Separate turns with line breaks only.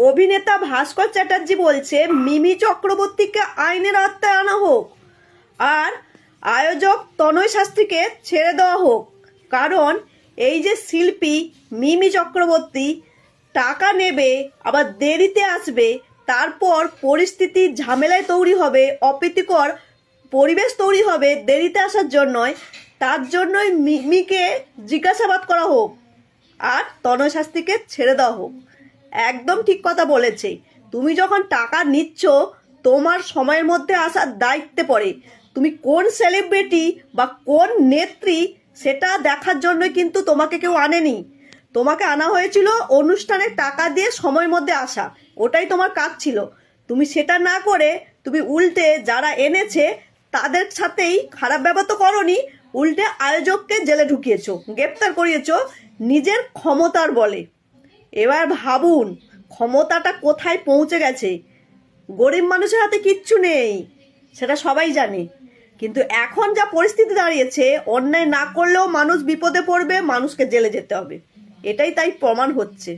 অভিনেতা ভাস্কর চ্যাটার্জি বলছে মিমি চক্রবর্তীকে আইনের আওতায় আনা হোক আর আয়োজক তনয় শাস্ত্রীকে ছেড়ে দেওয়া হোক। কারণ এই যে শিল্পী মিমি চক্রবর্তী টাকা নেবে, আবার দেরিতে আসবে, তারপর পরিস্থিতি ঝামেলায় তৈরি হবে, অপ্রীতিকর পরিবেশ তৈরি হবে দেরিতে আসার জন্যই। তার জন্যই মিমিকে জিজ্ঞাসাবাদ করা হোক আর তনয় শাস্ত্রীকে ছেড়ে দেওয়া হোক। একদম ঠিক কথা বলেছে। তুমি যখন টাকা নিচ্ছ, তোমার সময়ের মধ্যে আসার দায়িত্বে পড়ে। তুমি কোন সেলিব্রিটি বা কোন নেত্রী সেটা দেখার জন্য কিন্তু তোমাকে কেউ আনেনি। তোমাকে আনা হয়েছিল অনুষ্ঠানে টাকা দিয়ে সময়ের মধ্যে আসা, ওটাই তোমার কাজ ছিল। তুমি সেটা না করে তুমি উল্টে যারা এনেছে তাদের সাথেই খারাপ ব্যবহার তো করনি, উল্টে আয়োজককে জেলে ঢুকিয়েছো, গ্রেপ্তার করিয়েছো নিজের ক্ষমতার বলে। এবার ভাবুন ক্ষমতাটা কোথায় পৌঁছে গেছে। গরিব মানুষের হাতে কিচ্ছু নেই, সেটা সবাই জানে। কিন্তু এখন যা পরিস্থিতি দাঁড়িয়েছে, অন্যায় না করলেও মানুষ বিপদে পড়বে, মানুষকে জেলে যেতে হবে, এটাই তাই প্রমাণ হচ্ছে।